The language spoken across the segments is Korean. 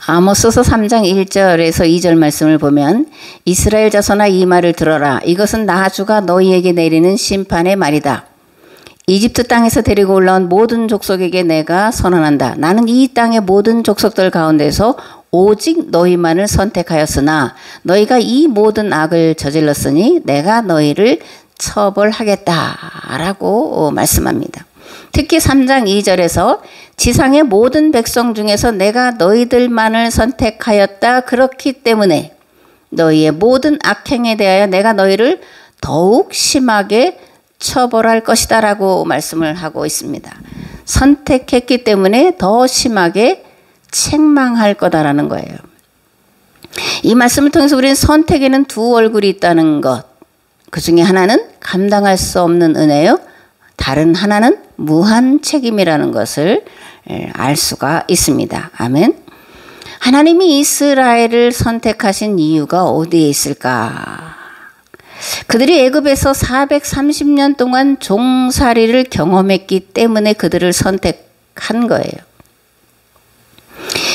아모스서 3장 1절에서 2절 말씀을 보면 이스라엘 자손아 이 말을 들어라. 이것은 나 주가 너희에게 내리는 심판의 말이다. 이집트 땅에서 데리고 올라온 모든 족속에게 내가 선언한다. 나는 이 땅의 모든 족속들 가운데서 오직 너희만을 선택하였으나 너희가 이 모든 악을 저질렀으니 내가 너희를 처벌하겠다라고 말씀합니다. 특히 3장 2절에서 지상의 모든 백성 중에서 내가 너희들만을 선택하였다. 그렇기 때문에 너희의 모든 악행에 대하여 내가 너희를 더욱 심하게 처벌할 것이다 라고 말씀을 하고 있습니다. 선택했기 때문에 더 심하게 책망할 거다라는 거예요. 이 말씀을 통해서 우리는 선택에는 두 얼굴이 있다는 것. 그 중에 하나는 감당할 수 없는 은혜요. 다른 하나는 무한 책임이라는 것을 알 수가 있습니다. 아멘. 하나님이 이스라엘을 선택하신 이유가 어디에 있을까? 그들이 애굽에서 430년 동안 종살이를 경험했기 때문에 그들을 선택한 거예요.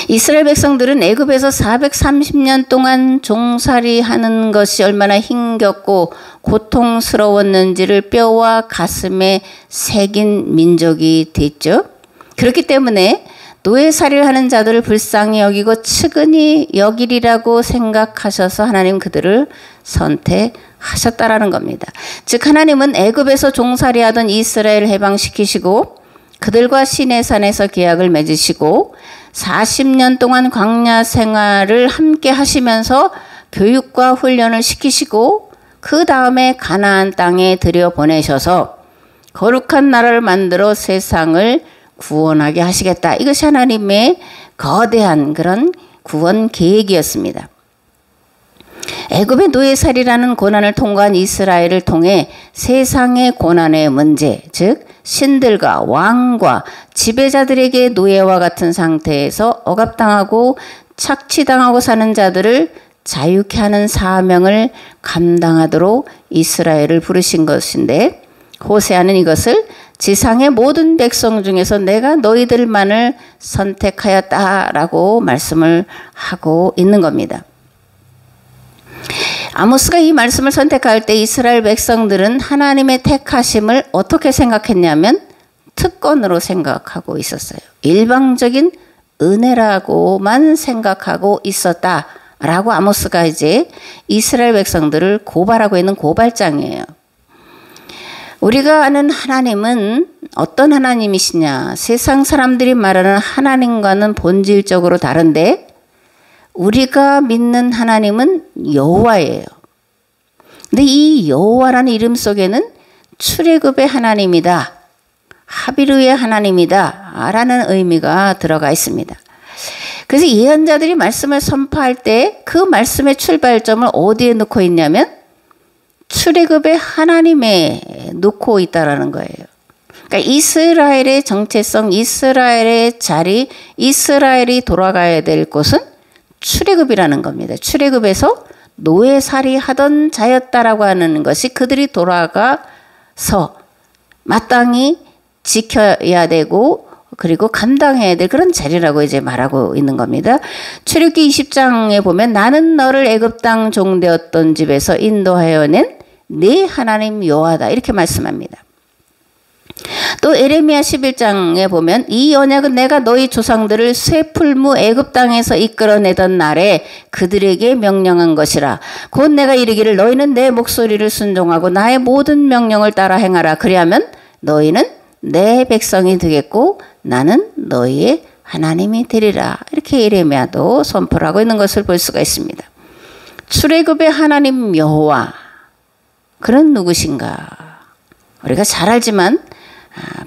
이스라엘 백성들은 애굽에서 430년 동안 종살이하는 것이 얼마나 힘겹고 고통스러웠는지를 뼈와 가슴에 새긴 민족이 됐죠. 그렇기 때문에 노예살이를 하는 자들을 불쌍히 여기고 측은히 여기리라고 생각하셔서 하나님 그들을 선택하셨다라는 겁니다. 즉 하나님은 애굽에서 종살이하던 이스라엘을 해방시키시고 그들과 시내산에서 계약을 맺으시고 40년 동안 광야 생활을 함께 하시면서 교육과 훈련을 시키시고 그 다음에 가나안 땅에 들여보내셔서 거룩한 나라를 만들어 세상을 구원하게 하시겠다. 이것이 하나님의 거대한 그런 구원 계획이었습니다. 애굽의 노예살이라는 고난을 통과한 이스라엘을 통해 세상의 고난의 문제, 즉 신들과 왕과 지배자들에게 노예와 같은 상태에서 억압당하고 착취당하고 사는 자들을 자유케 하는 사명을 감당하도록 이스라엘을 부르신 것인데 호세아는 이것을 지상의 모든 백성 중에서 내가 너희들만을 선택하였다라고 말씀을 하고 있는 겁니다. 아모스가 이 말씀을 선택할 때 이스라엘 백성들은 하나님의 택하심을 어떻게 생각했냐면 특권으로 생각하고 있었어요. 일방적인 은혜라고만 생각하고 있었다라고 아모스가 이제 이스라엘 백성들을 고발하고 있는 고발장이에요. 우리가 아는 하나님은 어떤 하나님이시냐? 세상 사람들이 말하는 하나님과는 본질적으로 다른데 우리가 믿는 하나님은 여호와예요. 근데 이 여호와라는 이름 속에는 출애굽의 하나님이다. 하비르의 하나님이다. 라는 의미가 들어가 있습니다. 그래서 예언자들이 말씀을 선포할 때 그 말씀의 출발점을 어디에 놓고 있냐면 출애굽의 하나님에 놓고 있다라는 거예요. 그러니까 이스라엘의 정체성, 이스라엘의 자리, 이스라엘이 돌아가야 될 곳은 출애굽이라는 겁니다. 출애굽에서 노예살이 하던 자였다라고 하는 것이 그들이 돌아가서 마땅히 지켜야 되고 그리고 감당해야 될 그런 자리라고 이제 말하고 있는 겁니다. 출애굽기 20장에 보면 나는 너를 애굽 땅 종되었던 집에서 인도하여 낸 네 하나님 여호와다 이렇게 말씀합니다. 또 에레미야 11장에 보면 이 언약은 내가 너희 조상들을 쇠풀무 애굽 땅에서 이끌어내던 날에 그들에게 명령한 것이라. 곧 내가 이르기를 너희는 내 목소리를 순종하고 나의 모든 명령을 따라 행하라. 그리하면 너희는 내 백성이 되겠고 나는 너희의 하나님이 되리라. 이렇게 에레미야도 선포를 하고 있는 것을 볼 수가 있습니다. 출애굽의 하나님 여호와 그는 누구신가? 우리가 잘 알지만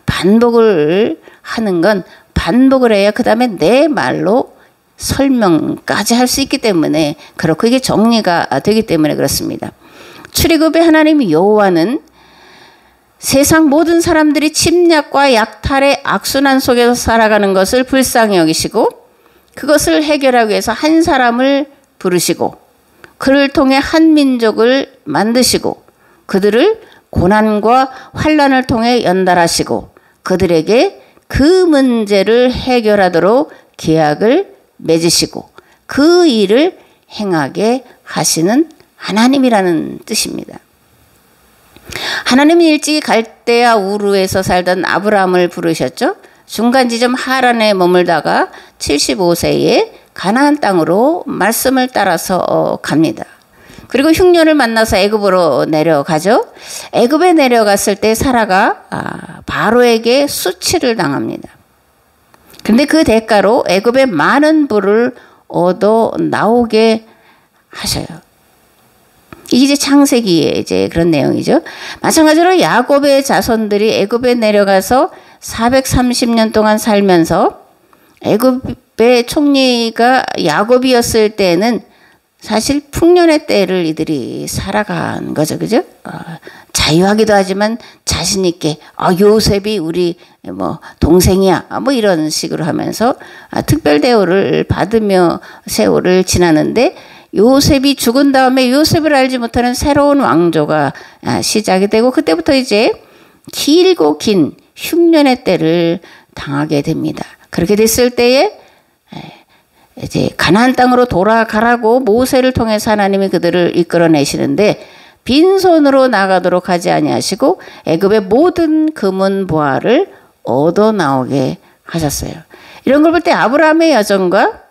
반복을 하는 건 반복을 해야 그 다음에 내 말로 설명까지 할 수 있기 때문에 그렇고 이게 정리가 되기 때문에 그렇습니다. 출애굽의 하나님 여호와는 세상 모든 사람들이 침략과 약탈의 악순환 속에서 살아가는 것을 불쌍히 여기시고 그것을 해결하기 위해서 한 사람을 부르시고 그를 통해 한 민족을 만드시고 그들을 고난과 환난을 통해 연달하시고 그들에게 그 문제를 해결하도록 계약을 맺으시고 그 일을 행하게 하시는 하나님이라는 뜻입니다. 하나님은 일찍이 갈대아 우르에서 살던 아브라함을 부르셨죠. 중간 지점 하란에 머물다가 75세에 가나안 땅으로 말씀을 따라서 갑니다. 그리고 흉년을 만나서 애굽으로 내려가죠. 애굽에 내려갔을 때 사라가 바로에게 수치를 당합니다. 그런데 그 대가로 애굽에 많은 부를 얻어 나오게 하셔요. 이게 이제 창세기의 이제 그런 내용이죠. 마찬가지로 야곱의 자손들이 애굽에 내려가서 430년 동안 살면서 애굽의 총리가 야곱이었을 때는 사실 풍년의 때를 이들이 살아간 거죠. 그죠? 자유하기도 하지만 자신 있게 요셉이 우리 뭐 동생이야. 뭐 이런 식으로 하면서 특별 대우를 받으며 세월을 지나는데 요셉이 죽은 다음에 요셉을 알지 못하는 새로운 왕조가 시작이 되고 그때부터 이제 길고 긴 흉년의 때를 당하게 됩니다. 그렇게 됐을 때에 이제 가나안 땅으로 돌아가라고 모세를 통해서 하나님이 그들을 이끌어내시는데 빈손으로 나가도록 하지 아니하시고 애굽의 모든 금은 보화를 얻어 나오게 하셨어요. 이런 걸 볼 때 아브라함의 여정과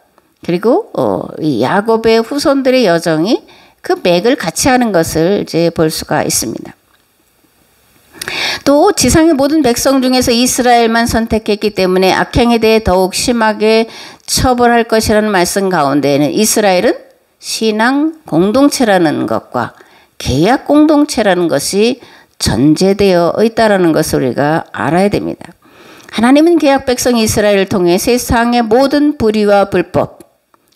그리고 이 야곱의 후손들의 여정이 그 맥을 같이 하는 것을 이제 볼 수가 있습니다. 또 지상의 모든 백성 중에서 이스라엘만 선택했기 때문에 악행에 대해 더욱 심하게 처벌할 것이라는 말씀 가운데에는 이스라엘은 신앙 공동체라는 것과 계약 공동체라는 것이 전제되어 있다는 것을 우리가 알아야 됩니다. 하나님은 계약 백성 이스라엘을 통해 세상의 모든 불의와 불법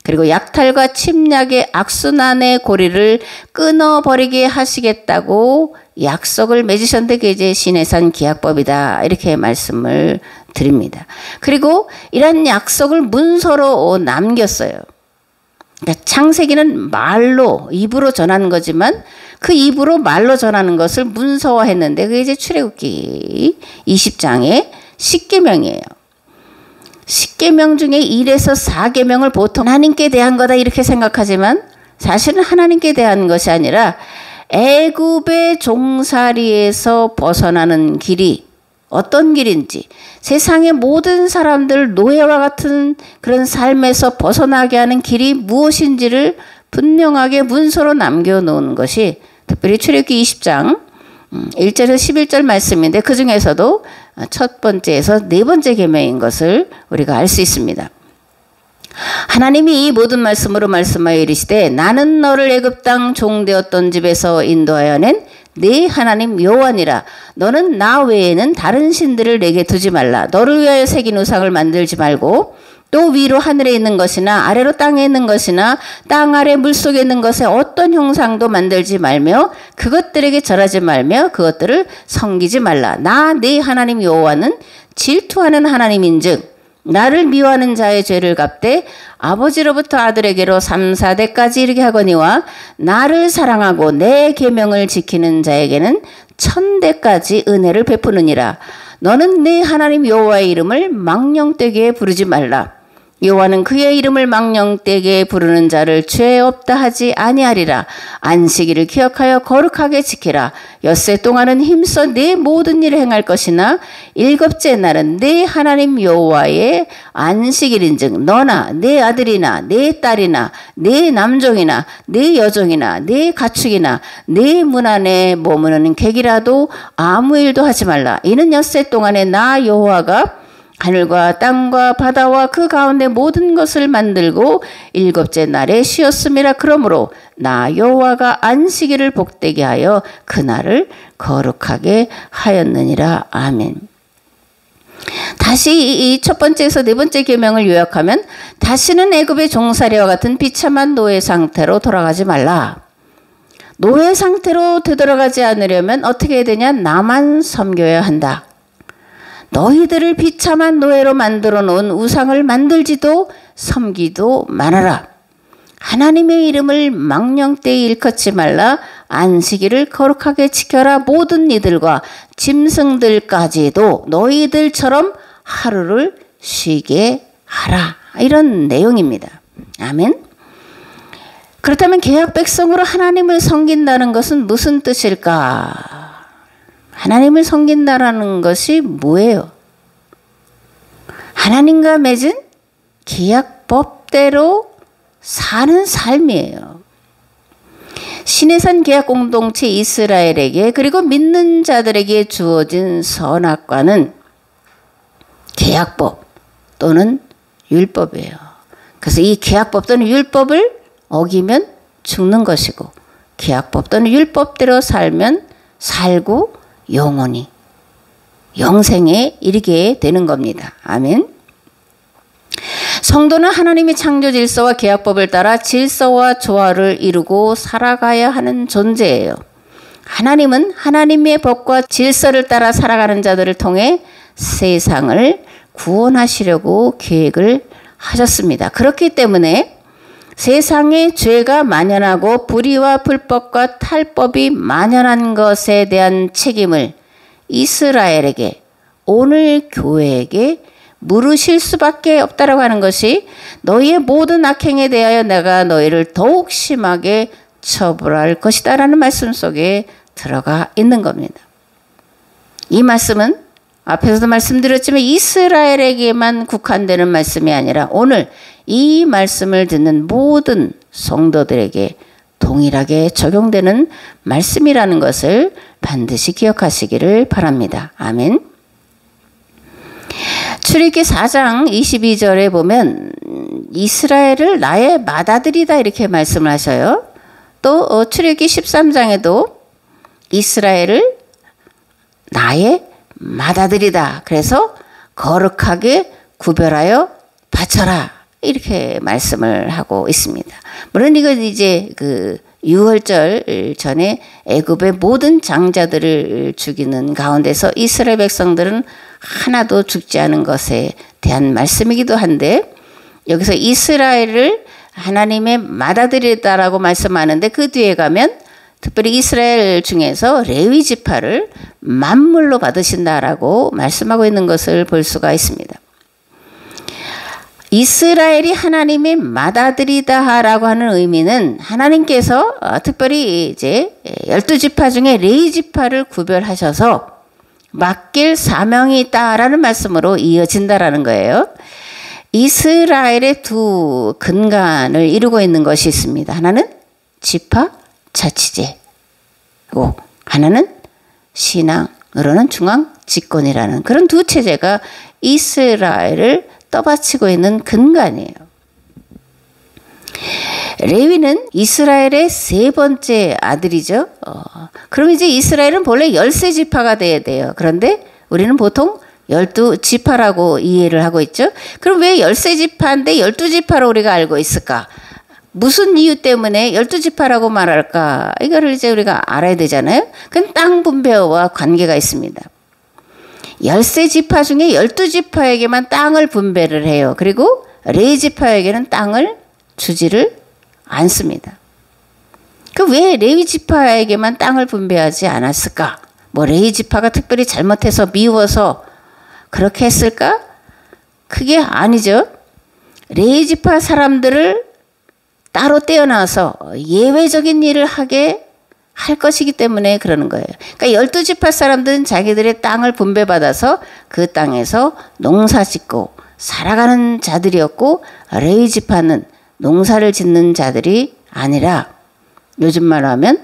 그리고 약탈과 침략의 악순환의 고리를 끊어버리게 하시겠다고 약속을 맺으셨는데 그게 이제 시내산 기약법이다 이렇게 말씀을 드립니다. 그리고 이런 약속을 문서로 남겼어요. 그러니까 창세기는 말로 입으로 전하는 거지만 그 입으로 말로 전하는 것을 문서화했는데 그게 이제 출애굽기 20장의 10계명이에요. 10계명 중에 1에서 4계명을 보통 하나님께 대한 거다 이렇게 생각하지만 사실은 하나님께 대한 것이 아니라 애굽의 종살이에서 벗어나는 길이 어떤 길인지 세상의 모든 사람들 노예와 같은 그런 삶에서 벗어나게 하는 길이 무엇인지를 분명하게 문서로 남겨놓은 것이 특별히 출애굽기 20장 1절에서 11절 말씀인데 그 중에서도 첫 번째에서 네 번째 계명인 것을 우리가 알 수 있습니다. 하나님이 이 모든 말씀으로 말씀하여 이르시되 나는 너를 애굽 땅 종되었던 집에서 인도하여 낸 네 하나님 여호와니라. 너는 나 외에는 다른 신들을 내게 두지 말라. 너를 위하여 새긴 우상을 만들지 말고 또 위로 하늘에 있는 것이나 아래로 땅에 있는 것이나 땅 아래 물속에 있는 것에 어떤 형상도 만들지 말며 그것들에게 절하지 말며 그것들을 섬기지 말라. 나 네 하나님 여호와는 질투하는 하나님인즉 나를 미워하는 자의 죄를 갚되 아버지로부터 아들에게로 3, 4대까지 이르게 하거니와 나를 사랑하고 내 계명을 지키는 자에게는 1000대까지 은혜를 베푸느니라. 너는 네 하나님 여호와의 이름을 망령되게 부르지 말라. 여호와는 그의 이름을 망령되게 부르는 자를 죄 없다 하지 아니하리라. 안식일을 기억하여 거룩하게 지키라. 엿새 동안은 힘써 네 모든 일을 행할 것이나 일곱째 날은 네 하나님 여호와의 안식일인즉 너나 네 아들이나 네 딸이나 네 남종이나 네 여종이나 네 가축이나 네 문 안에 머무는 객이라도 아무 일도 하지 말라. 이는 엿새 동안에 나 여호와가 하늘과 땅과 바다와 그 가운데 모든 것을 만들고 일곱째 날에 쉬었음이라. 그러므로 나 여호와가 안식일을 복되게 하여 그날을 거룩하게 하였느니라. 아멘. 다시 이 첫 번째에서 네 번째 계명을 요약하면 다시는 애굽의 종살이와 같은 비참한 노예 상태로 돌아가지 말라. 노예 상태로 되돌아가지 않으려면 어떻게 해야 되냐? 나만 섬겨야 한다. 너희들을 비참한 노예로 만들어 놓은 우상을 만들지도 섬기도 말아라. 하나님의 이름을 망령되이 일컫지 말라. 안식일을 거룩하게 지켜라. 모든 이들과 짐승들까지도 너희들처럼 하루를 쉬게 하라. 이런 내용입니다. 아멘. 그렇다면 계약 백성으로 하나님을 섬긴다는 것은 무슨 뜻일까? 하나님을 섬긴다라는 것이 뭐예요? 하나님과 맺은 계약법대로 사는 삶이에요. 시내산 계약 공동체 이스라엘에게 그리고 믿는 자들에게 주어진 선악과는 계약법 또는 율법이에요. 그래서 이 계약법 또는 율법을 어기면 죽는 것이고 계약법 또는 율법대로 살면 살고 영원히 영생에 이르게 되는 겁니다. 아멘. 성도는 하나님의 창조 질서와 계약법을 따라 질서와 조화를 이루고 살아가야 하는 존재예요. 하나님은 하나님의 법과 질서를 따라 살아가는 자들을 통해 세상을 구원하시려고 계획을 하셨습니다. 그렇기 때문에 세상에 죄가 만연하고 불의와 불법과 탈법이 만연한 것에 대한 책임을 이스라엘에게, 오늘 교회에게 물으실 수밖에 없다라고 하는 것이 너희의 모든 악행에 대하여 내가 너희를 더욱 심하게 처벌할 것이다 라는 말씀 속에 들어가 있는 겁니다. 이 말씀은 앞에서도 말씀드렸지만 이스라엘에게만 국한되는 말씀이 아니라 오늘 이 말씀을 듣는 모든 성도들에게 동일하게 적용되는 말씀이라는 것을 반드시 기억하시기를 바랍니다. 아멘. 출애굽기 4장 22절에 보면 이스라엘을 나의 맏아들이다 이렇게 말씀을 하셔요. 또 출애굽기 13장에도 이스라엘을 나의 맏아들이다. 그래서 거룩하게 구별하여 바쳐라. 이렇게 말씀을 하고 있습니다. 물론 이건 이제 그 유월절 전에 애굽의 모든 장자들을 죽이는 가운데서 이스라엘 백성들은 하나도 죽지 않은 것에 대한 말씀이기도 한데 여기서 이스라엘을 하나님의 맏아들이다라고 말씀하는데 그 뒤에 가면 특별히 이스라엘 중에서 레위 지파를 만물로 받으신다라고 말씀하고 있는 것을 볼 수가 있습니다. 이스라엘이 하나님의 맏아들이다라고 하는 의미는 하나님께서 특별히 이제 12지파 중에 레위 지파를 구별하셔서 맡길 사명이 있다라는 말씀으로 이어진다라는 거예요. 이스라엘의 두 근간을 이루고 있는 것이 있습니다. 하나는 지파 자치제고 하나는 신앙으로는 중앙 집권이라는 그런 두 체제가 이스라엘을 떠받치고 있는 근간이에요. 레위는 이스라엘의 세 번째 아들이죠. 그럼 이제 이스라엘은 본래 13지파가 돼야 돼요. 그런데 우리는 보통 12지파라고 이해를 하고 있죠. 그럼 왜 13지파인데 12지파로 우리가 알고 있을까? 무슨 이유 때문에 12지파라고 말할까? 이거를 이제 우리가 알아야 되잖아요. 그건 땅 분배와 관계가 있습니다. 13지파 중에 12지파에게만 땅을 분배를 해요. 그리고 레위지파에게는 땅을 주지를 않습니다. 그 왜 레위지파에게만 땅을 분배하지 않았을까? 뭐 레위지파가 특별히 잘못해서 미워서 그렇게 했을까? 그게 아니죠. 레위지파 사람들을 따로 떼어놔서 예외적인 일을 하게 할 것이기 때문에 그러는 거예요. 그러니까 12지파 사람들은 자기들의 땅을 분배받아서 그 땅에서 농사 짓고 살아가는 자들이었고 레위지파는 농사를 짓는 자들이 아니라 요즘 말로 하면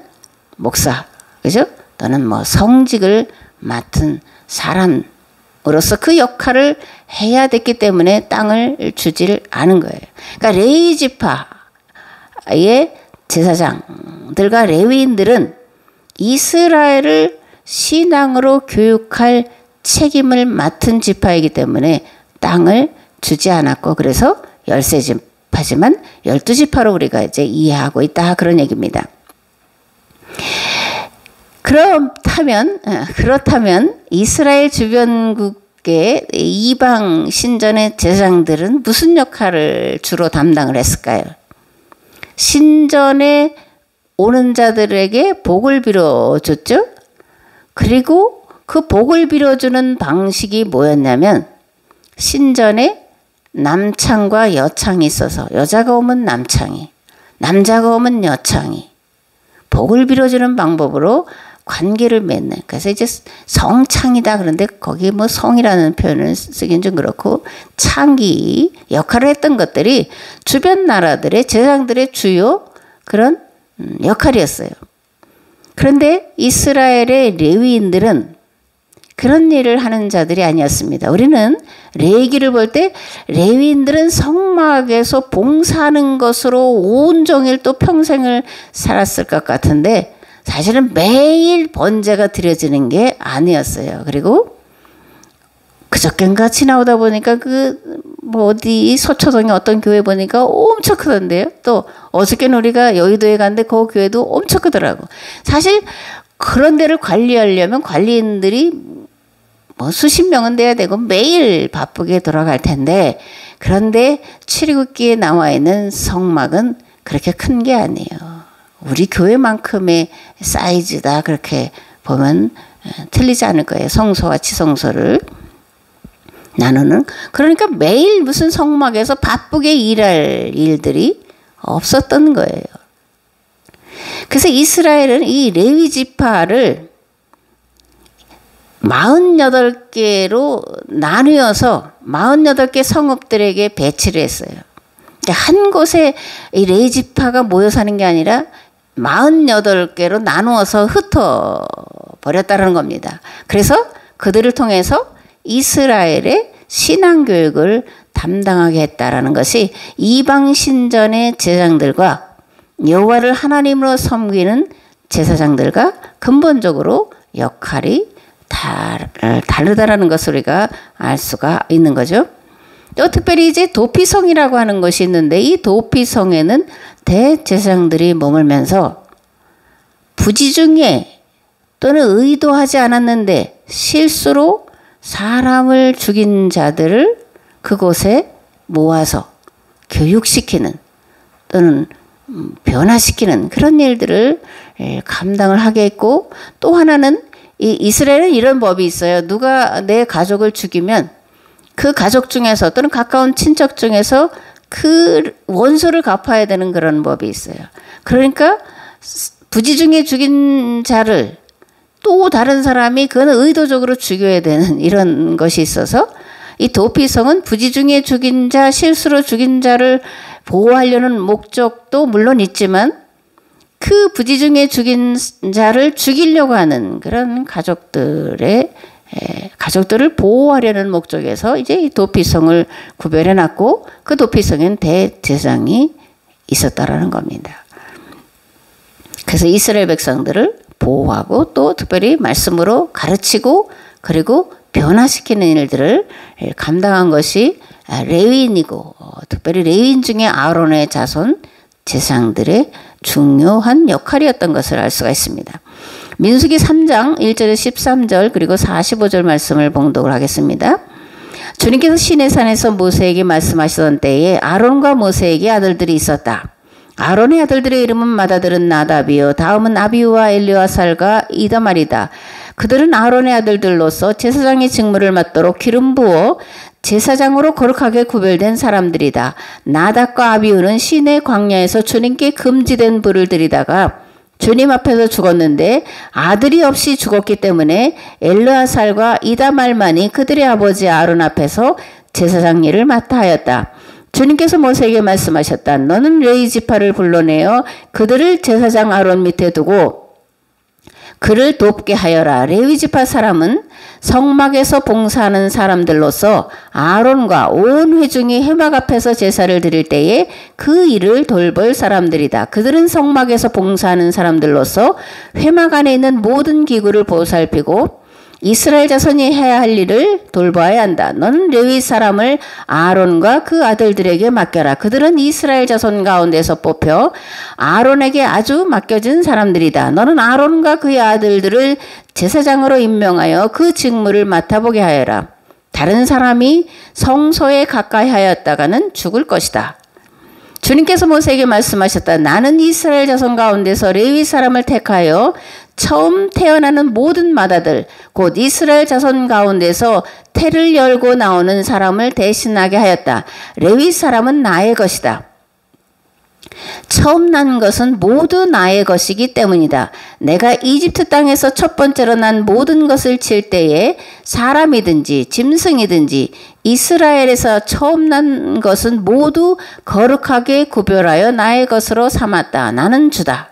목사, 그죠? 또는 뭐 성직을 맡은 사람으로서 그 역할을 해야 됐기 때문에 땅을 주지를 않은 거예요. 그러니까 레위지파의 제사장들과 레위인들은 이스라엘을 신앙으로 교육할 책임을 맡은 지파이기 때문에 땅을 주지 않았고 그래서 13지파지만 12지파로 우리가 이제 이해하고 있다 그런 얘기입니다. 그렇다면 이스라엘 주변국의 이방 신전의 제사장들은 무슨 역할을 주로 담당을 했을까요? 신전에 오는 자들에게 복을 빌어줬죠. 그리고 그 복을 빌어주는 방식이 뭐였냐면 신전에 남창과 여창이 있어서 여자가 오면 남창이, 남자가 오면 여창이 복을 빌어주는 방법으로 관계를 맺는. 그래서 이제 성창이다. 그런데 거기 뭐 성이라는 표현을 쓰긴 좀 그렇고 창기 역할을 했던 것들이 주변 나라들의 제사장들의 주요 그런 역할이었어요. 그런데 이스라엘의 레위인들은 그런 일을 하는 자들이 아니었습니다. 우리는 레위기를 볼 때 레위인들은 성막에서 봉사하는 것으로 온종일 또 평생을 살았을 것 같은데 사실은 매일 번제가 드려지는 게 아니었어요. 그리고 그저껜가 지나오다 보니까 뭐 어디 서초동에 어떤 교회 보니까 엄청 크던데요. 또 어저께는 우리가 여의도에 갔는데 그 교회도 엄청 크더라고. 사실 그런 데를 관리하려면 관리인들이 뭐 수십 명은 돼야 되고 매일 바쁘게 돌아갈 텐데 그런데 출애굽기에 나와 있는 성막은 그렇게 큰 게 아니에요. 우리 교회만큼의 사이즈다 그렇게 보면 틀리지 않을 거예요. 성소와 지성소를 나누는. 그러니까 매일 무슨 성막에서 바쁘게 일할 일들이 없었던 거예요. 그래서 이스라엘은 이 레위 지파를 48개로 나누어서 48개 성읍들에게 배치를 했어요. 한 곳에 이 레위 지파가 모여 사는 게 아니라 48개로 나누어서 흩어버렸다는 겁니다. 그래서 그들을 통해서 이스라엘의 신앙교육을 담당하게 했다라는 것이 이방 신전의 제사장들과 여호와를 하나님으로 섬기는 제사장들과 근본적으로 역할이 다르다라는 것을 우리가 알 수가 있는 거죠. 또 특별히 이제 도피성이라고 하는 것이 있는데 이 도피성에는 대제사장들이 머물면서 부지중에 또는 의도하지 않았는데 실수로 사람을 죽인 자들을 그곳에 모아서 교육시키는 또는 변화시키는 그런 일들을 감당을 하게 했고 또 하나는 이스라엘은 이런 법이 있어요. 누가 내 가족을 죽이면 그 가족 중에서 또는 가까운 친척 중에서 그 원수를 갚아야 되는 그런 법이 있어요. 그러니까 부지중에 죽인 자를 또 다른 사람이 그거는 의도적으로 죽여야 되는 이런 것이 있어서 이 도피성은 부지중에 죽인 자, 실수로 죽인 자를 보호하려는 목적도 물론 있지만 그 부지중에 죽인 자를 죽이려고 하는 그런 가족들을 보호하려는 목적에서 이제 이 도피성을 구별해 놨고 그 도피성엔 대제사장이 있었다라는 겁니다. 그래서 이스라엘 백성들을 보호하고 또 특별히 말씀으로 가르치고 그리고 변화시키는 일들을 감당한 것이 레위인이고 특별히 레위인 중에 아론의 자손 제사장들의 중요한 역할이었던 것을 알 수가 있습니다. 민수기 3장 1절에서 13절 그리고 45절 말씀을 봉독을 하겠습니다. 주님께서 시내산에서 모세에게 말씀하시던 때에 아론과 모세에게 아들들이 있었다. 아론의 아들들의 이름은 맏아들은 나답이요 다음은 아비우와 엘리아살과 이다말이다. 그들은 아론의 아들들로서 제사장의 직무를 맡도록 기름 부어 제사장으로 거룩하게 구별된 사람들이다. 나답과 아비우는 시내 광야에서 주님께 금지된 불을 들이다가 주님 앞에서 죽었는데 아들이 없이 죽었기 때문에 엘르아살과 이다말만이 그들의 아버지 아론 앞에서 제사장 일을 맡아 하였다. 주님께서 모세에게 말씀하셨다. 너는 레위 지파를 불러내어 그들을 제사장 아론 밑에 두고 그를 돕게 하여라. 레위 지파 사람은 성막에서 봉사하는 사람들로서 아론과 온 회중이 회막 앞에서 제사를 드릴 때에 그 일을 돌볼 사람들이다. 그들은 성막에서 봉사하는 사람들로서 회막 안에 있는 모든 기구를 보살피고 이스라엘 자손이 해야 할 일을 돌봐야 한다. 너는 레위 사람을 아론과 그 아들들에게 맡겨라. 그들은 이스라엘 자손 가운데서 뽑혀 아론에게 아주 맡겨진 사람들이다. 너는 아론과 그의 아들들을 제사장으로 임명하여 그 직무를 맡아보게 하여라. 다른 사람이 성소에 가까이 하였다가는 죽을 것이다. 주님께서 모세에게 말씀하셨다. 나는 이스라엘 자손 가운데서 레위 사람을 택하여 처음 태어나는 모든 맏아들 곧 이스라엘 자손 가운데서 태를 열고 나오는 사람을 대신하게 하였다. 레위 사람은 나의 것이다. 처음 난 것은 모두 나의 것이기 때문이다. 내가 이집트 땅에서 첫 번째로 난 모든 것을 칠 때에 사람이든지 짐승이든지 이스라엘에서 처음 난 것은 모두 거룩하게 구별하여 나의 것으로 삼았다. 나는 주다.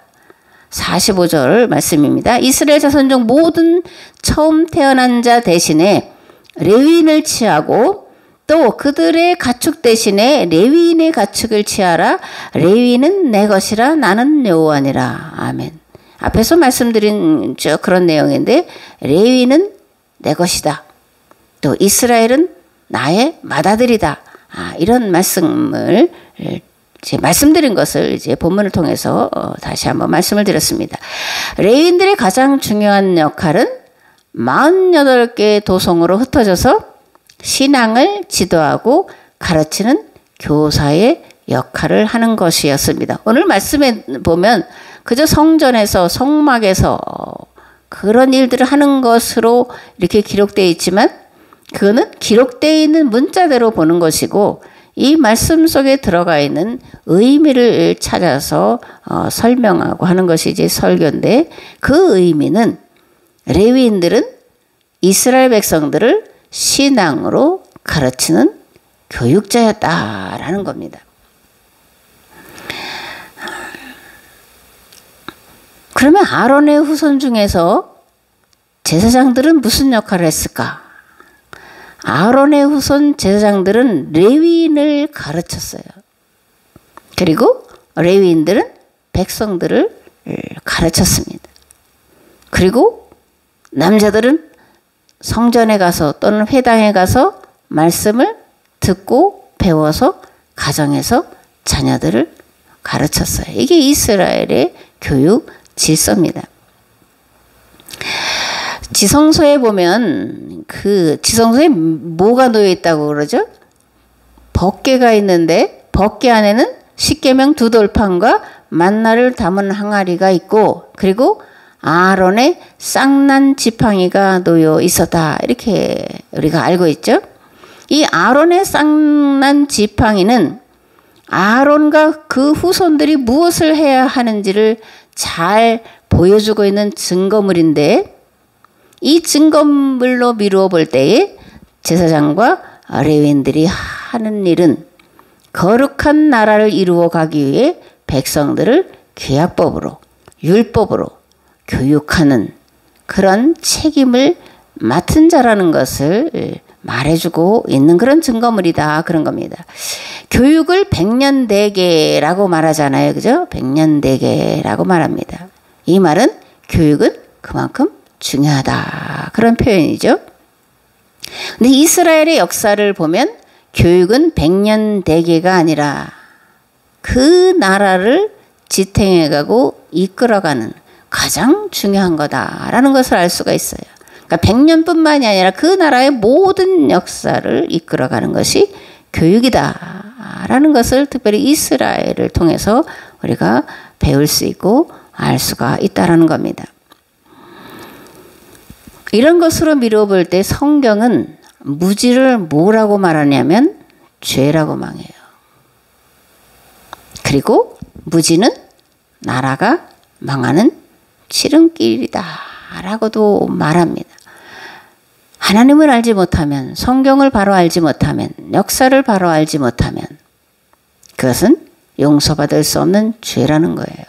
45절 말씀입니다. 이스라엘 자손 중 모든 처음 태어난 자 대신에 레위인을 취하고 또 그들의 가축 대신에 레위인의 가축을 취하라. 레위인은 내 것이라 나는 여호와니라. 아멘. 앞에서 말씀드린 쭉 그런 내용인데 레위인은 내 것이다. 또 이스라엘은 나의 맏아들이다. 이런 말씀을 이제 말씀드린 것을 이제 본문을 통해서 다시 한번 말씀을 드렸습니다. 레위인들의 가장 중요한 역할은 48개의 도성으로 흩어져서 신앙을 지도하고 가르치는 교사의 역할을 하는 것이었습니다. 오늘 말씀에 보면 그저 성전에서 성막에서 그런 일들을 하는 것으로 이렇게 기록되어 있지만 그거는 기록되어 있는 문자대로 보는 것이고 이 말씀 속에 들어가 있는 의미를 찾아서 설명하고 하는 것이 이제 설교인데 그 의미는 레위인들은 이스라엘 백성들을 신앙으로 가르치는 교육자였다라는 겁니다. 그러면 아론의 후손 중에서 제사장들은 무슨 역할을 했을까? 아론의 후손 제사장들은 레위인을 가르쳤어요. 그리고 레위인들은 백성들을 가르쳤습니다. 그리고 남자들은 성전에 가서 또는 회당에 가서 말씀을 듣고 배워서 가정에서 자녀들을 가르쳤어요. 이게 이스라엘의 교육 질서입니다. 지성소에 보면 그 지성소에 뭐가 놓여 있다고 그러죠? 법궤가 있는데 법궤 안에는 십계명 2돌판과 만나를 담은 항아리가 있고 그리고 아론의 쌍난 지팡이가 놓여 있었다. 이렇게 우리가 알고 있죠. 이 아론의 쌍난 지팡이는 아론과 그 후손들이 무엇을 해야 하는지를 잘 보여주고 있는 증거물인데 이 증거물로 미루어 볼 때에 제사장과 레위인들이 하는 일은 거룩한 나라를 이루어 가기 위해 백성들을 규약법으로 율법으로 교육하는 그런 책임을 맡은 자라는 것을 말해주고 있는 그런 증거물이다 그런 겁니다. 교육을 백년대계라고 말하잖아요. 그죠? 백년대계라고 말합니다. 이 말은 교육은 그만큼 중요하다 그런 표현이죠. 근데 이스라엘의 역사를 보면 교육은 백년대계가 아니라 그 나라를 지탱해가고 이끌어가는 가장 중요한 거다라는 것을 알 수가 있어요. 그러니까 100년뿐만이 아니라 그 나라의 모든 역사를 이끌어가는 것이 교육이다라는 것을 특별히 이스라엘을 통해서 우리가 배울 수 있고 알 수가 있다라는 겁니다. 이런 것으로 미루어 볼 때 성경은 무지를 뭐라고 말하냐면 죄라고 말해요. 그리고 무지는 나라가 망하는 지름길이다 라고도 말합니다. 하나님을 알지 못하면 성경을 바로 알지 못하면 역사를 바로 알지 못하면 그것은 용서받을 수 없는 죄라는 거예요.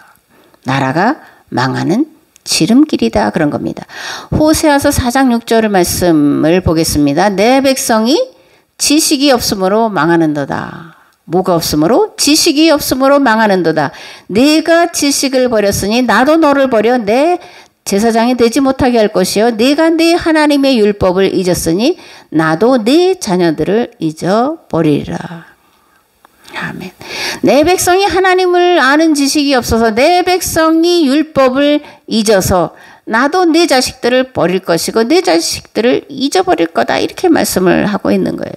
나라가 망하는 지름길이다 그런 겁니다. 호세아서 4장 6절 말씀을 보겠습니다. 내 백성이 지식이 없으므로 망하는도다. 뭐가 없으므로? 지식이 없으므로 망하는도다. 네가 지식을 버렸으니 나도 너를 버려 내 제사장이 되지 못하게 할 것이요 네가 네 하나님의 율법을 잊었으니 나도 네 자녀들을 잊어버리리라. 아멘. 내 백성이 하나님을 아는 지식이 없어서 내 백성이 율법을 잊어서 나도 내 자식들을 버릴 것이고 내 자식들을 잊어버릴 거다 이렇게 말씀을 하고 있는 거예요.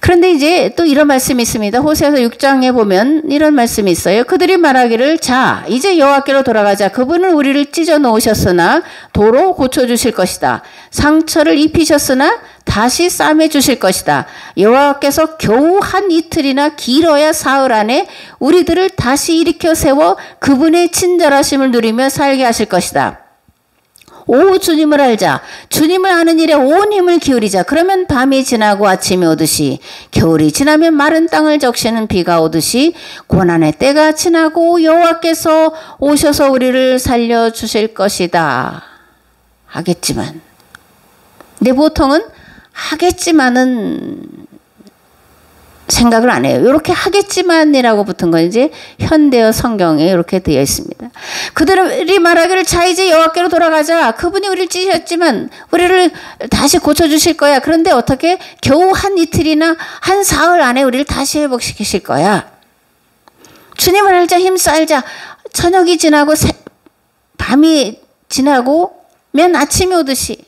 그런데 이제 또 이런 말씀이 있습니다. 호세아서 6장에 보면 이런 말씀이 있어요. 그들이 말하기를 자 이제 여호와께로 돌아가자. 그분은 우리를 찢어 놓으셨으나 도로 고쳐주실 것이다. 상처를 입히셨으나 다시 싸매 주실 것이다. 여호와께서 겨우 한 이틀이나 길어야 사흘 안에 우리들을 다시 일으켜 세워 그분의 친절하심을 누리며 살게 하실 것이다. 오 주님을 알자. 주님을 아는 일에 온 힘을 기울이자. 그러면 밤이 지나고 아침이 오듯이 겨울이 지나면 마른 땅을 적시는 비가 오듯이 고난의 때가 지나고 여호와께서 오셔서 우리를 살려주실 것이다. 하겠지만 근데 보통은 하겠지만은 생각을 안 해요. 이렇게 하겠지만이라고 붙은 건 이제 현대어 성경에 이렇게 되어 있습니다. 그들이 말하기를 자 이제 여호와께로 돌아가자. 그분이 우리를 찢으셨지만 우리를 다시 고쳐주실 거야. 그런데 어떻게 겨우 한 이틀이나 한 사흘 안에 우리를 다시 회복시키실 거야. 주님을 알자. 힘써 알자. 저녁이 지나고 밤이 지나고면 아침이 오듯이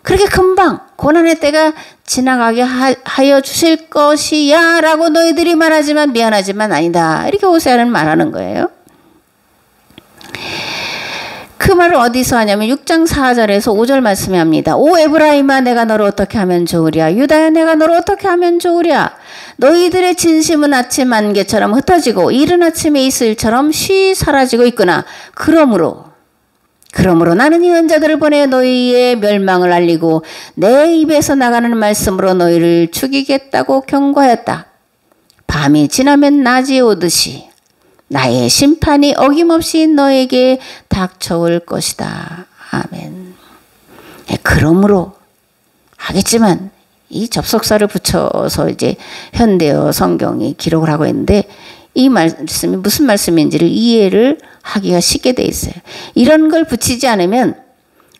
그렇게 금방 고난의 때가 지나가게 하여 주실 것이야 라고 너희들이 말하지만 미안하지만 아니다. 이렇게 호세아는 말하는 거예요. 그 말을 어디서 하냐면 6장 4절에서 5절 말씀에 합니다. 오 에브라임아 내가 너를 어떻게 하면 좋으랴. 유다야 내가 너를 어떻게 하면 좋으랴. 너희들의 진심은 아침 안개처럼 흩어지고 이른 아침에 이슬처럼 쉬 사라지고 있구나. 그러므로 나는 예언자들을 보내 너희의 멸망을 알리고 내 입에서 나가는 말씀으로 너희를 죽이겠다고 경고하였다. 밤이 지나면 낮이 오듯이 나의 심판이 어김없이 너에게 닥쳐올 것이다. 아멘. 그러므로 하겠지만 이 접속사를 붙여서 이제 현대어 성경이 기록을 하고 있는데 이 말씀이 무슨 말씀인지를 이해를 하기가 쉽게 돼 있어요. 이런 걸 붙이지 않으면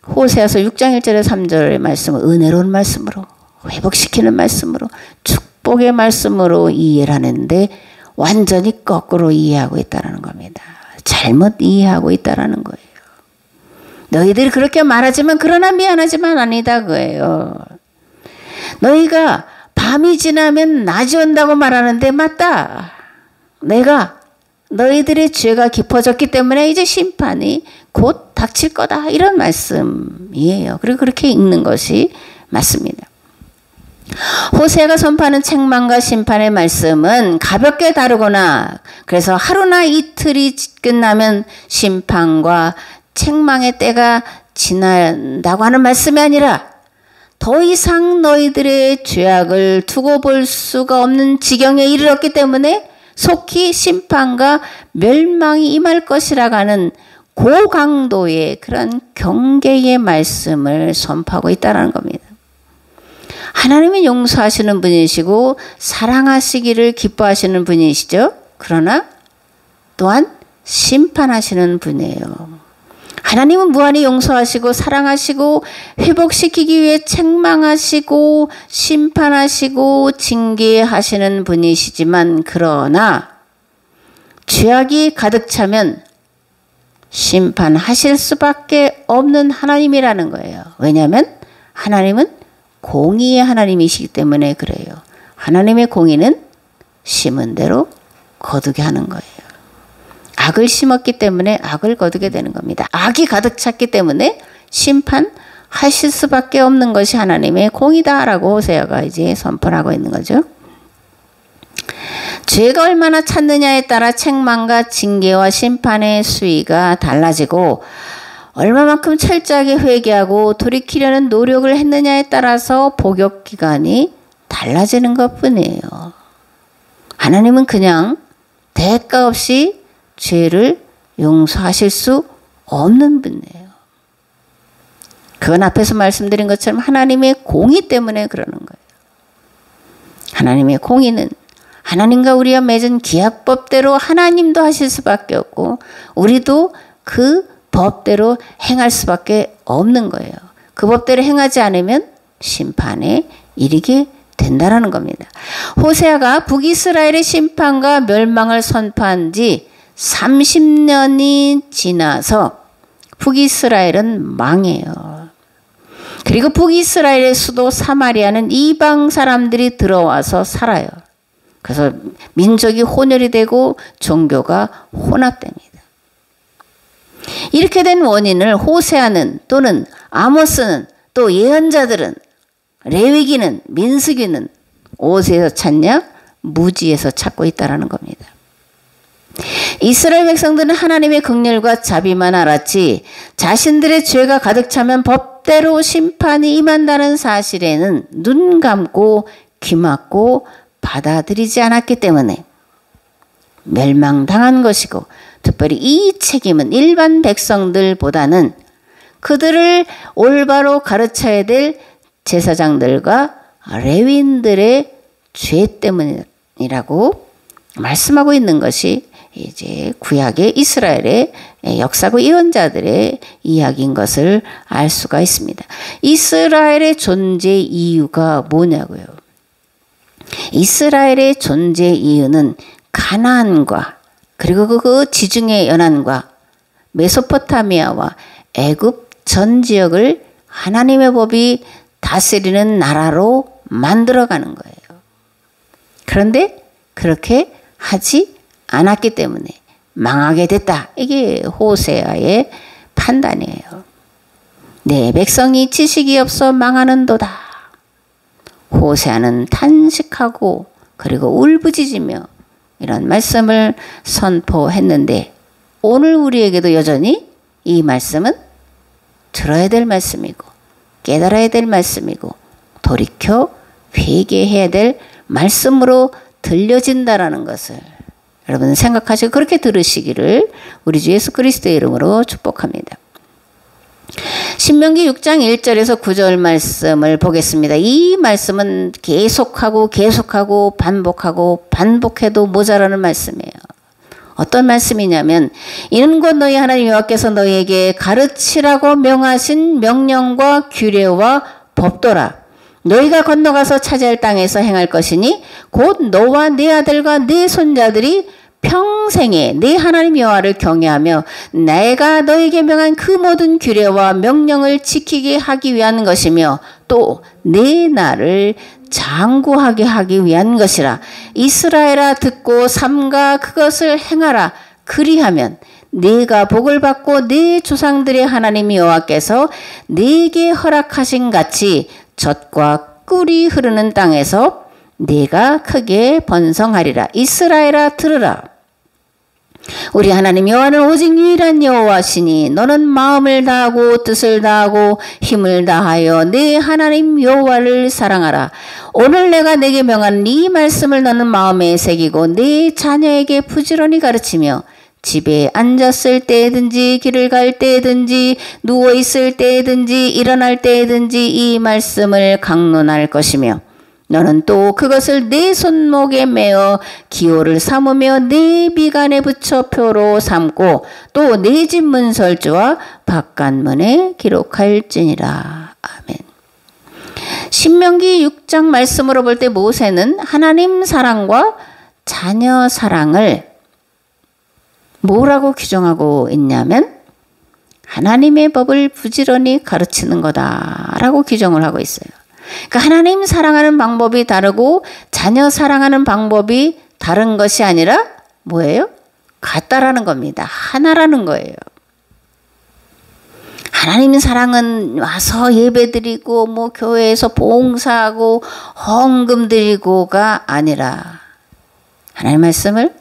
호세아서 6장 1절에 3절의 말씀을 은혜로운 말씀으로 회복시키는 말씀으로 축복의 말씀으로 이해를 하는데 완전히 거꾸로 이해하고 있다는 겁니다. 잘못 이해하고 있다는 거예요. 너희들이 그렇게 말하지만 그러나 미안하지만 아니다 그거예요. 너희가 밤이 지나면 낮이 온다고 말하는데 맞다. 내가 너희들의 죄가 깊어졌기 때문에 이제 심판이 곧 닥칠 거다. 이런 말씀이에요. 그리고 그렇게 읽는 것이 맞습니다. 호세아가 선포하는 책망과 심판의 말씀은 가볍게 다루거나 그래서 하루나 이틀이 끝나면 심판과 책망의 때가 지난다고 하는 말씀이 아니라 더 이상 너희들의 죄악을 두고 볼 수가 없는 지경에 이르렀기 때문에 속히 심판과 멸망이 임할 것이라고 하는 고강도의 그런 경계의 말씀을 선포하고 있다는 겁니다. 하나님은 용서하시는 분이시고 사랑하시기를 기뻐하시는 분이시죠. 그러나 또한 심판하시는 분이에요. 하나님은 무한히 용서하시고 사랑하시고 회복시키기 위해 책망하시고 심판하시고 징계하시는 분이시지만 그러나 죄악이 가득 차면 심판하실 수밖에 없는 하나님이라는 거예요. 왜냐하면 하나님은 공의의 하나님이시기 때문에 그래요. 하나님의 공의는 심은 대로 거두게 하는 거예요. 악을 심었기 때문에 악을 거두게 되는 겁니다. 악이 가득 찼기 때문에 심판하실 수밖에 없는 것이 하나님의 공이다라고 호세아가 이제 선포하고 있는 거죠. 죄가 얼마나 찼느냐에 따라 책망과 징계와 심판의 수위가 달라지고 얼마만큼 철저하게 회개하고 돌이키려는 노력을 했느냐에 따라서 복역 기간이 달라지는 것뿐이에요. 하나님은 그냥 대가 없이 죄를 용서하실 수 없는 분이에요. 그건 앞에서 말씀드린 것처럼 하나님의 공의 때문에 그러는 거예요. 하나님의 공의는 하나님과 우리가 맺은 기약법대로 하나님도 하실 수밖에 없고 우리도 그 법대로 행할 수밖에 없는 거예요. 그 법대로 행하지 않으면 심판에 이르게 된다는 겁니다. 호세아가 북이스라엘의 심판과 멸망을 선포한 지 30년이 지나서 북이스라엘은 망해요. 그리고 북이스라엘의 수도 사마리아는 이방 사람들이 들어와서 살아요. 그래서 민족이 혼혈이 되고 종교가 혼합됩니다. 이렇게 된 원인을 호세아는 또는 아모스는 또 예언자들은 레위기는 민수기는 어디에서 찾냐? 무지에서 찾고 있다라는 겁니다. 이스라엘 백성들은 하나님의 긍휼과 자비만 알았지 자신들의 죄가 가득 차면 법대로 심판이 임한다는 사실에는 눈 감고 귀 막고 받아들이지 않았기 때문에 멸망당한 것이고, 특별히 이 책임은 일반 백성들보다는 그들을 올바로 가르쳐야 될 제사장들과 레위인들의 죄 때문이라고 말씀하고 있는 것이 이제 구약의 이스라엘의 역사고 예언자들의 이야기인 것을 알 수가 있습니다. 이스라엘의 존재 이유가 뭐냐고요? 이스라엘의 존재 이유는 가나안과 그리고 그 지중해 연안과 메소포타미아와 애굽 전 지역을 하나님의 법이 다스리는 나라로 만들어가는 거예요. 그런데 그렇게 하지 않았기 때문에 망하게 됐다. 이게 호세아의 판단이에요. 내 백성이 지식이 없어 망하는도다. 호세아는 탄식하고 그리고 울부짖으며 이런 말씀을 선포했는데, 오늘 우리에게도 여전히 이 말씀은 들어야 될 말씀이고 깨달아야 될 말씀이고 돌이켜 회개해야 될 말씀으로 들려진다라는 것을 여러분 생각하시고 그렇게 들으시기를 우리 주 예수 그리스도의 이름으로 축복합니다. 신명기 6장 1절에서 9절 말씀을 보겠습니다. 이 말씀은 계속하고 반복해도 모자라는 말씀이에요. 어떤 말씀이냐면, 이는 곧 너희 하나님 여호와께서 너희에게 가르치라고 명하신 명령과 규례와 법도라. 너희가 건너가서 차지할 땅에서 행할 것이니 곧 너와 네 아들과 네 손자들이 평생에 네 하나님 여호와를 경외하며 내가 너에게 명한 그 모든 규례와 명령을 지키게 하기 위한 것이며 또 내 나를 장구하게 하기 위한 것이라. 이스라엘아 듣고 삼가 그것을 행하라. 그리하면 네가 복을 받고 네 조상들의 하나님 여호와께서 네게 허락하신 같이 젖과 꿀이 흐르는 땅에서 네가 크게 번성하리라. 이스라엘아 들으라. 우리 하나님 여호와는 오직 유일한 여호와시니 너는 마음을 다하고 뜻을 다하고 힘을 다하여 네 하나님 여호와를 사랑하라. 오늘 내가 내게 명한 이 말씀을 너는 마음에 새기고 네 자녀에게 부지런히 가르치며 집에 앉았을 때든지 길을 갈 때든지 누워있을 때든지 일어날 때든지 이 말씀을 강론할 것이며 너는 또 그것을 네 손목에 매어 기호를 삼으며 네 비간에 붙여 표로 삼고 또 네 집 문설주와 바깥문에 기록할지니라. 아멘. 신명기 6장 말씀으로 볼 때 모세는 하나님 사랑과 자녀 사랑을 뭐라고 규정하고 있냐면 하나님의 법을 부지런히 가르치는 거다라고 규정을 하고 있어요. 그러니까 하나님 사랑하는 방법이 다르고 자녀 사랑하는 방법이 다른 것이 아니라 뭐예요? 같다라는 겁니다. 하나라는 거예요. 하나님 사랑은 와서 예배드리고 뭐 교회에서 봉사하고 헌금 드리고가 아니라 하나님 말씀을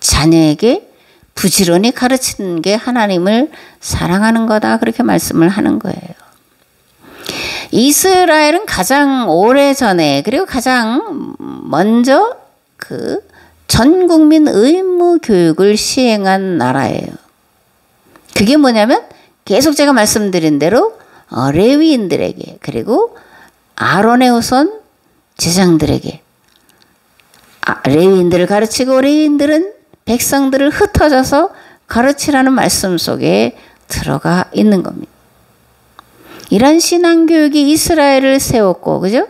자녀에게 부지런히 가르치는 게 하나님을 사랑하는 거다. 그렇게 말씀을 하는 거예요. 이스라엘은 가장 오래전에 그리고 가장 먼저 그 전국민 의무 교육을 시행한 나라예요. 그게 뭐냐면 계속 제가 말씀드린 대로 레위인들에게 그리고 아론의 후손 제사장들에게 레위인들을 가르치고 레위인들은 백성들을 흩어져서 가르치라는 말씀 속에 들어가 있는 겁니다. 이런 신앙교육이 이스라엘을 세웠고, 그죠?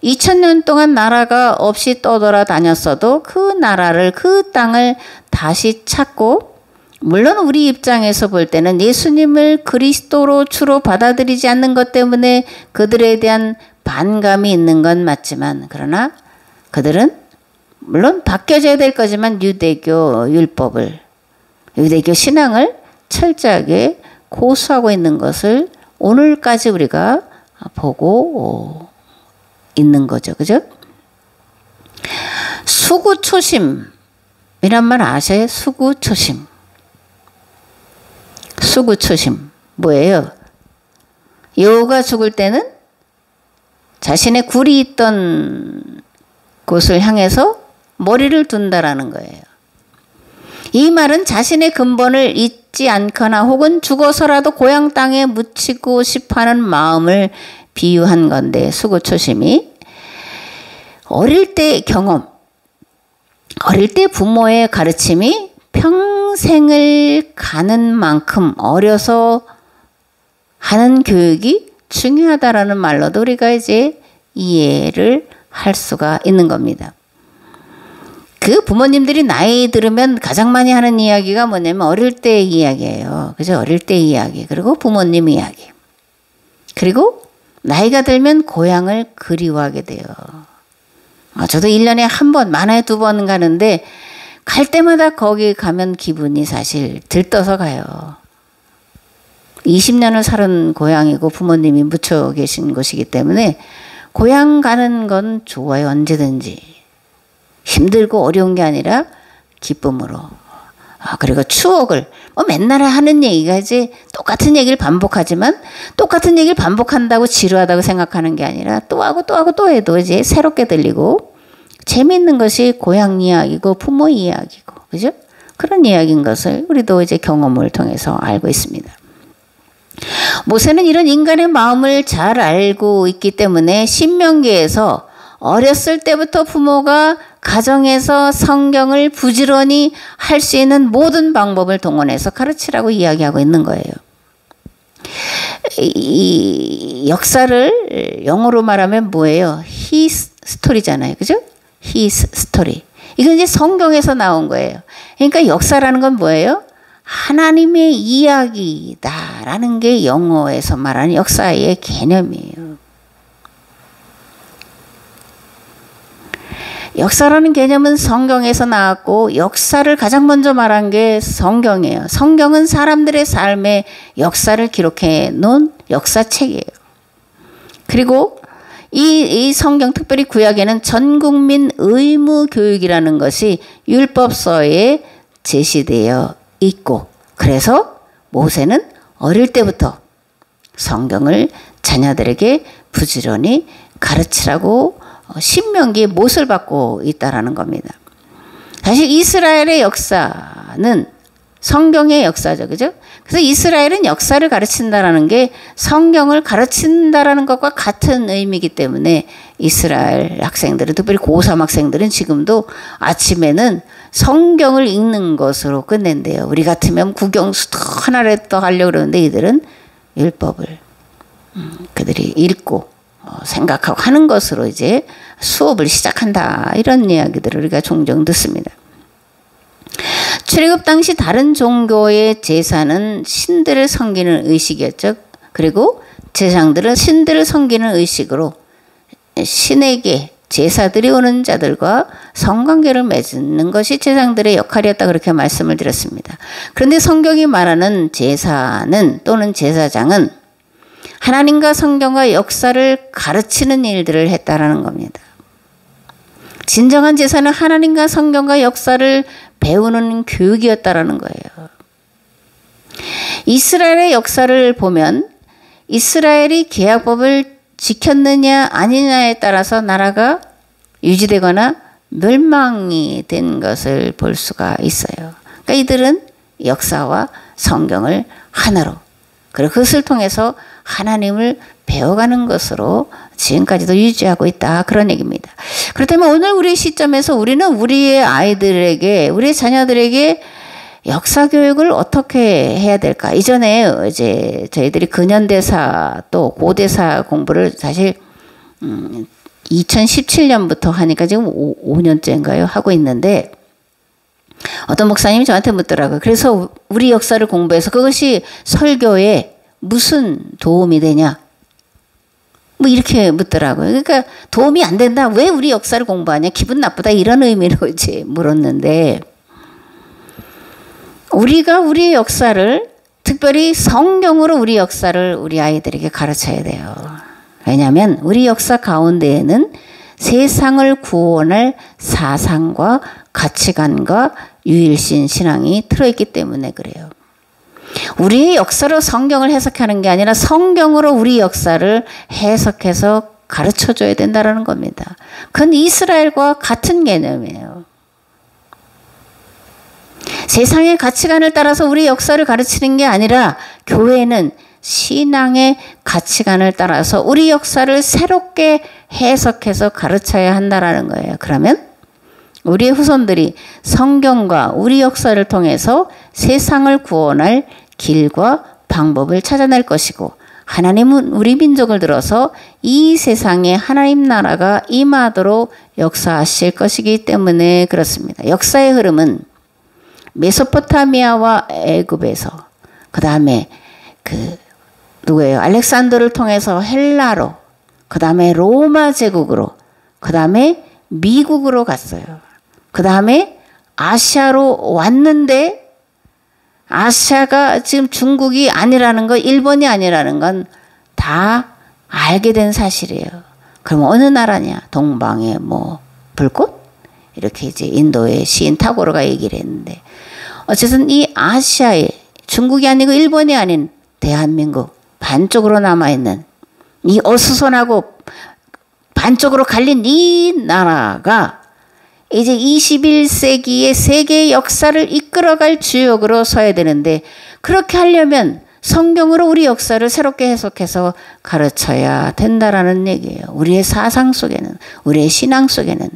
2000년 동안 나라가 없이 떠돌아다녔어도 그 나라를, 그 땅을 다시 찾고 물론 우리 입장에서 볼 때는 예수님을 그리스도로 주로 받아들이지 않는 것 때문에 그들에 대한 반감이 있는 건 맞지만, 그러나 그들은 물론 바뀌어져야 될 거지만 유대교 율법을, 유대교 신앙을 철저하게 고수하고 있는 것을 오늘까지 우리가 보고 있는 거죠. 그죠? 수구초심이란 말 아세요? 수구초심. 수구초심 뭐예요? 여우가 죽을 때는 자신의 굴이 있던 곳을 향해서 머리를 둔다라는 거예요. 이 말은 자신의 근본을 잊지 않거나 혹은 죽어서라도 고향 땅에 묻히고 싶어하는 마음을 비유한 건데, 수구초심이 어릴 때의 경험, 어릴 때 부모의 가르침이 평생을 가는 만큼 어려서 하는 교육이 중요하다라는 말로도 우리가 이제 이해를 할 수가 있는 겁니다. 그 부모님들이 나이 들으면 가장 많이 하는 이야기가 뭐냐면 어릴 때의 이야기예요. 그죠? 어릴 때의 이야기. 그리고 부모님 이야기. 그리고 나이가 들면 고향을 그리워하게 돼요. 저도 1년에 한 번, 많아야 2번 가는데 갈 때마다 거기 가면 기분이 사실 들떠서 가요. 20년을 살은 고향이고 부모님이 묻혀 계신 곳이기 때문에 고향 가는 건 좋아요. 언제든지. 힘들고 어려운 게 아니라 기쁨으로. 그리고 추억을 맨날 하는 얘기가 이제 똑같은 얘기를 반복하지만 똑같은 얘기를 반복한다고 지루하다고 생각하는 게 아니라 또 하고 또 하고 또 해도 이제 새롭게 들리고 재미있는 것이 고향 이야기고 부모 이야기고, 그죠? 그런 이야기인 것을 우리도 이제 경험을 통해서 알고 있습니다. 모세는 이런 인간의 마음을 잘 알고 있기 때문에 신명기에서 어렸을 때부터 부모가 가정에서 성경을 부지런히 할 수 있는 모든 방법을 동원해서 가르치라고 이야기하고 있는 거예요. 이 역사를 영어로 말하면 뭐예요? His story잖아요. 그죠? His story. 이건 이제 성경에서 나온 거예요. 그러니까 역사라는 건 뭐예요? 하나님의 이야기다라는 게 영어에서 말하는 역사의 개념이에요. 역사라는 개념은 성경에서 나왔고 역사를 가장 먼저 말한 게 성경이에요. 성경은 사람들의 삶의 역사를 기록해 놓은 역사책이에요. 그리고 이 성경, 특별히 구약에는 전국민 의무 교육이라는 것이 율법서에 제시되어 있고, 그래서 모세는 어릴 때부터 성경을 자녀들에게 부지런히 가르치라고 신명기에 못을 받고 있다라는 겁니다. 사실 이스라엘의 역사는 성경의 역사죠. 그죠? 그래서 이스라엘은 역사를 가르친다라는 게 성경을 가르친다라는 것과 같은 의미이기 때문에 이스라엘 학생들은, 특별히 고3 학생들은 지금도 아침에는 성경을 읽는 것으로 끝낸대요. 우리 같으면 국영수도 하나라도 하려고 그러는데 이들은 율법을 그들이 읽고 생각하고 하는 것으로 이제 수업을 시작한다. 이런 이야기들을 우리가 종종 듣습니다. 출애굽 당시 다른 종교의 제사는 신들을 섬기는 의식이었죠. 그리고 제사장들은 신들을 섬기는 의식으로 신에게 제사들이 오는 자들과 성관계를 맺는 것이 제사장들의 역할이었다, 그렇게 말씀을 드렸습니다. 그런데 성경이 말하는 제사는 또는 제사장은 하나님과 성경과 역사를 가르치는 일들을 했다라는 겁니다. 진정한 제사는 하나님과 성경과 역사를 배우는 교육이었다라는 거예요. 이스라엘의 역사를 보면 이스라엘이 계약법을 지켰느냐 아니냐에 따라서 나라가 유지되거나 멸망이 된 것을 볼 수가 있어요. 그러니까 이들은 역사와 성경을 하나로, 그리고 그것을 통해서 하나님을 배워가는 것으로 지금까지도 유지하고 있다, 그런 얘기입니다. 그렇다면 오늘 우리 시점에서 우리는 우리의 아이들에게, 우리의 자녀들에게 역사 교육을 어떻게 해야 될까? 이전에 이제 저희들이 근현대사 또 고대사 공부를 사실 2017년부터 하니까 지금 5년째인가요? 하고 있는데 어떤 목사님이 저한테 묻더라고요. 그래서 우리 역사를 공부해서 그것이 설교에 무슨 도움이 되냐? 뭐 이렇게 묻더라고요. 그러니까 도움이 안 된다. 왜 우리 역사를 공부하냐? 기분 나쁘다. 이런 의미로 이제 물었는데, 우리가 우리의 역사를, 특별히 성경으로 우리 역사를 우리 아이들에게 가르쳐야 돼요. 왜냐하면 우리 역사 가운데에는 세상을 구원할 사상과 가치관과 유일신 신앙이 들어있기 때문에 그래요. 우리의 역사로 성경을 해석하는 게 아니라 성경으로 우리 역사를 해석해서 가르쳐줘야 된다는 겁니다. 그건 이스라엘과 같은 개념이에요. 세상의 가치관을 따라서 우리 역사를 가르치는 게 아니라 교회는 신앙의 가치관을 따라서 우리 역사를 새롭게 해석해서 가르쳐야 한다는 거예요. 그러면 우리의 후손들이 성경과 우리 역사를 통해서 세상을 구원할 길과 방법을 찾아낼 것이고, 하나님은 우리 민족을 들어서 이 세상에 하나님 나라가 임하도록 역사하실 것이기 때문에 그렇습니다. 역사의 흐름은 메소포타미아와 애굽에서, 그 다음에 누구예요? 알렉산더를 통해서 헬라로, 그 다음에 로마 제국으로, 그 다음에 미국으로 갔어요. 그 다음에 아시아로 왔는데, 아시아가 지금 중국이 아니라는 거, 일본이 아니라는 건 다 알게 된 사실이에요. 그럼 어느 나라냐? 동방의 불꽃? 이렇게 이제 인도의 시인 타고르가 얘기를 했는데, 어쨌든 이 아시아에 중국이 아니고 일본이 아닌 대한민국 반쪽으로 남아있는 이 어수선하고 반쪽으로 갈린 이 나라가 이제 21세기의 세계의 역사를 이끌어갈 주역으로 서야 되는데, 그렇게 하려면 성경으로 우리 역사를 새롭게 해석해서 가르쳐야 된다라는 얘기예요. 우리의 사상 속에는, 우리의 신앙 속에는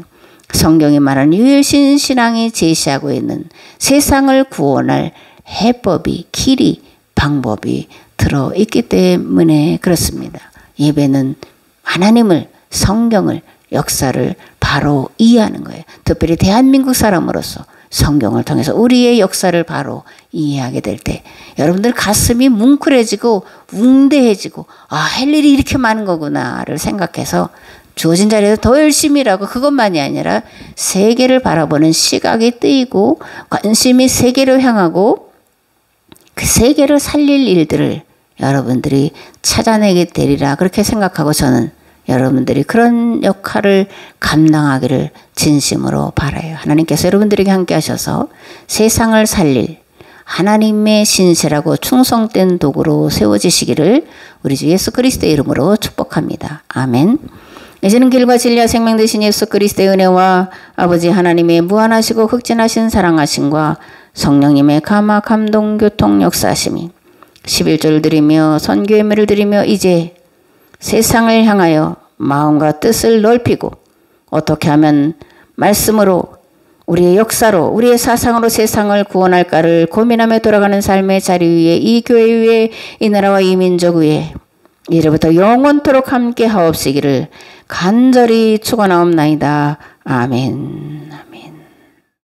성경이 말하는 유일신 신앙이 제시하고 있는 세상을 구원할 해법이, 길이, 방법이 들어있기 때문에 그렇습니다. 예배는 하나님을, 성경을, 역사를 바로 이해하는 거예요. 특별히 대한민국 사람으로서 성경을 통해서 우리의 역사를 바로 이해하게 될 때 여러분들 가슴이 뭉클해지고 웅대해지고, 할 일이 이렇게 많은 거구나를 생각해서 주어진 자리에서 더 열심히 일하고, 그것만이 아니라 세계를 바라보는 시각이 뜨이고 관심이 세계로 향하고 그 세계를 살릴 일들을 여러분들이 찾아내게 되리라, 그렇게 생각하고 저는 여러분들이 그런 역할을 감당하기를 진심으로 바라요. 하나님께서 여러분들에게 함께 하셔서 세상을 살릴 하나님의 신실하고 충성된 도구로 세워지시기를 우리 주 예수 그리스도의 이름으로 축복합니다. 아멘. 이제는 길과 진리와 생명 되신 예수 그리스도의 은혜와 아버지 하나님의 무한하시고 극진하신 사랑하심과 성령님의 감화 감동 교통 역사하심이 11조를 드리며 선교 예물을 드리며 이제 세상을 향하여 마음과 뜻을 넓히고 어떻게 하면 말씀으로 우리의 역사로 우리의 사상으로 세상을 구원할까를 고민하며 돌아가는 삶의 자리 위에 이 교회 위에 이 나라와 이 민족 위에 이제부터 영원토록 함께 하옵시기를 간절히 축원하옵나이다. 아멘. 아멘.